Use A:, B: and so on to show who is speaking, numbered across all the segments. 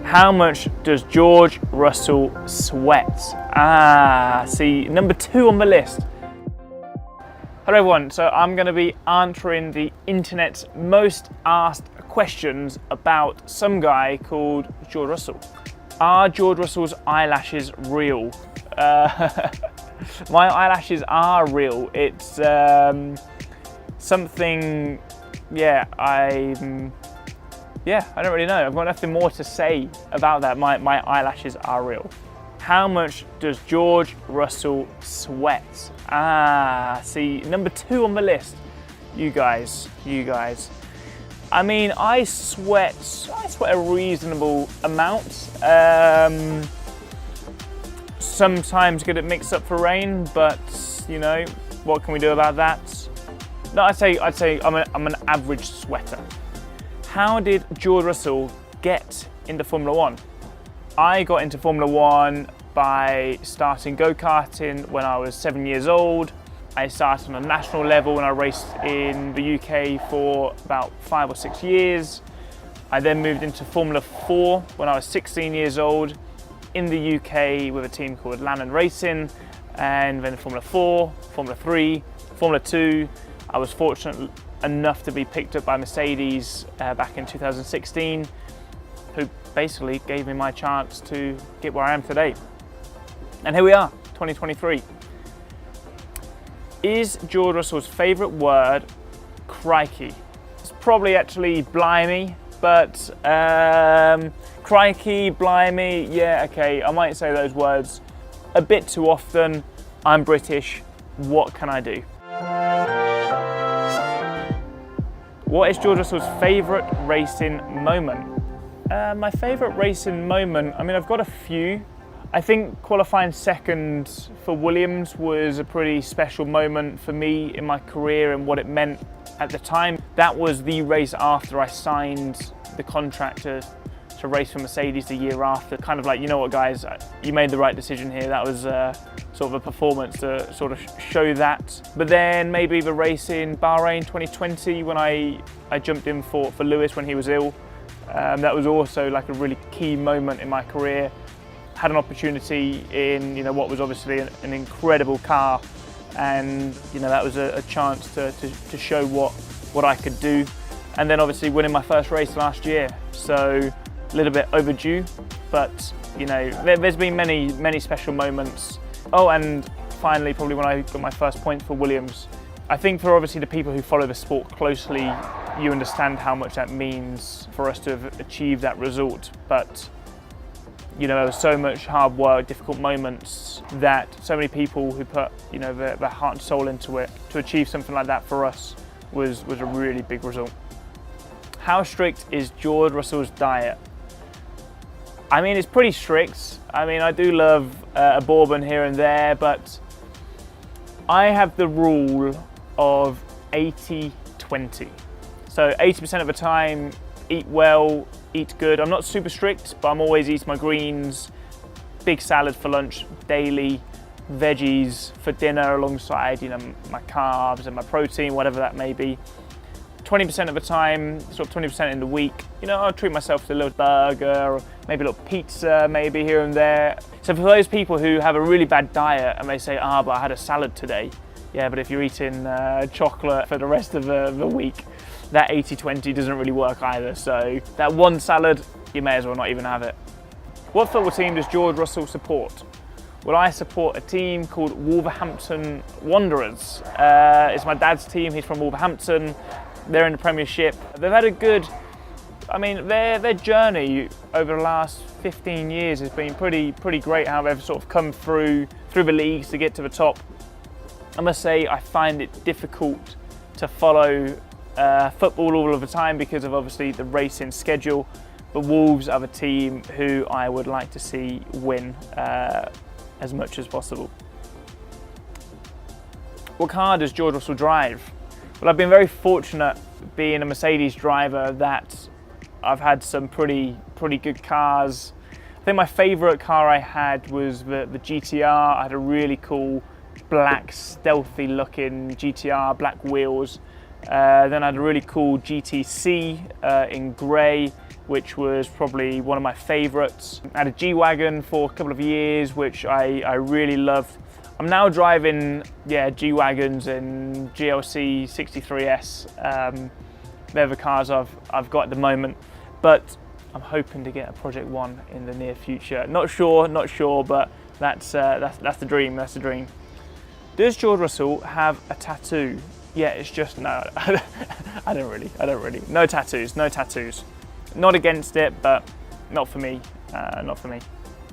A: How much does George Russell sweat? See, number 2 on the list. Hello everyone, so I'm going to be answering the internet's most asked questions about some guy called George Russell. Are George Russell's eyelashes real? My eyelashes are real. It's something, I don't really know. I've got nothing more to say about that. My eyelashes are real. How much does George Russell sweat? See, number 2 on the list. You guys. I mean, I sweat a reasonable amount. Sometimes get it mixed up for rain, but you know, what can we do about that? No, I'd say I'm an average sweater. How did George Russell get into Formula 1? I got into Formula 1 by starting go-karting when I was 7 years old. I started on a national level and I raced in the UK for about 5 or 6 years. I then moved into Formula 4 when I was 16 years old in the UK with a team called Lannan Racing, and then Formula 4, Formula 3, Formula 2. I was fortunate enough to be picked up by Mercedes back in 2016, who basically gave me my chance to get where I am today. And here we are, 2023. Is George Russell's favourite word crikey? It's probably actually blimey, but crikey, blimey, yeah, okay, I might say those words a bit too often. I'm British, what can I do? What is George Russell's favourite racing moment? My favourite racing moment, I mean, I've got a few. I think qualifying second for Williams was a pretty special moment for me in my career and what it meant at the time. That was the race after I signed the contract to race for Mercedes the year after. Kind of like, you know what guys, you made the right decision here. That was sort of a performance to sort of show that. But then maybe the race in Bahrain 2020 when I jumped in for Lewis when he was ill. That was also like a really key moment in my career. Had an opportunity in, you know, what was obviously an incredible car, and you know, that was a chance to show what I could do. And then obviously winning my first race last year, so a little bit overdue, but you know, there's been many special moments. Oh, and finally probably when I got my first point for Williams. I think for obviously the people who follow the sport closely, you understand how much that means for us to have achieved that result. But you know, there was so much hard work, difficult moments, that so many people who put, you know, their heart and soul into it to achieve something like that for us was a really big result. How strict is George Russell's diet? I mean, it's pretty strict. I mean, I do love a bourbon here and there, but I have the rule of 80-20. So 80% of the time, eat well, eat good. I'm not super strict, but I'm always eating my greens, big salad for lunch daily, veggies for dinner alongside, you know, my carbs and my protein, whatever that may be. 20% of the time, sort of 20% in the week, you know, I'll treat myself to a little burger or maybe a little pizza maybe here and there. So for those people who have a really bad diet and they say, but I had a salad today. Yeah, but if you're eating chocolate for the rest of the week, that 80-20 doesn't really work either. So that one salad, you may as well not even have it. What football team does George Russell support? Well, I support a team called Wolverhampton Wanderers. It's my dad's team, he's from Wolverhampton. They're in the Premiership. They've had a good, I mean, their journey over the last 15 years has been pretty great, how they've sort of come through the leagues to get to the top. I must say, I find it difficult to follow football all of the time because of obviously the racing schedule, but Wolves are the team who I would like to see win as much as possible. What car does George Russell drive? Well, I've been very fortunate being a Mercedes driver that I've had some pretty good cars. I think my favourite car I had was the GTR. I had a really cool black stealthy looking GTR, black wheels. Then I had a really cool GTC in grey, which was probably one of my favorites. I had a G-Wagon for a couple of years, which I really loved. I'm now driving, G-Wagons and GLC 63S. They're the cars I've got at the moment, but I'm hoping to get a Project One in the near future. Not sure, but that's the dream. That's the dream. Does George Russell have a tattoo? Yeah, it's just no. I don't really. No tattoos. Not against it, but not for me. Not for me.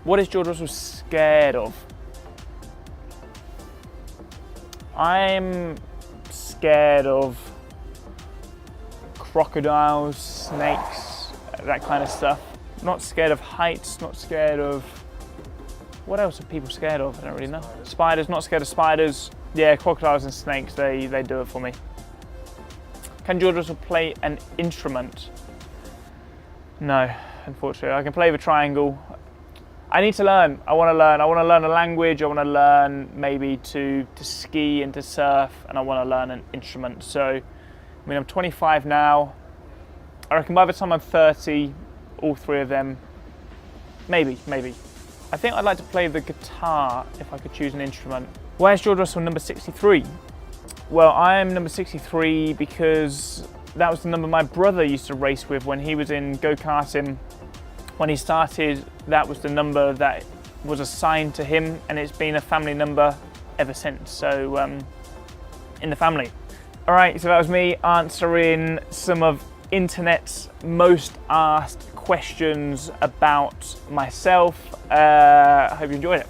A: What is George Russell scared of? I'm scared of crocodiles, snakes, that kind of stuff. Not scared of heights, not scared of... What else are people scared of? I don't really know. Spiders, not scared of spiders. Yeah, crocodiles and snakes, they do it for me. Can George Russell play an instrument? No, unfortunately. I can play the triangle. I need to learn. I want to learn a language. I want to learn maybe to ski and to surf, and I want to learn an instrument. So, I mean, I'm 25 now. I reckon by the time I'm 30, all three of them, maybe. I think I'd like to play the guitar if I could choose an instrument. Why is George Russell number 63? Well, I am number 63 because that was the number my brother used to race with when he was in go-karting. When he started, that was the number that was assigned to him, and it's been a family number ever since. So, in the family. All right, so that was me answering some of internet's most asked questions about myself. I hope you enjoyed it.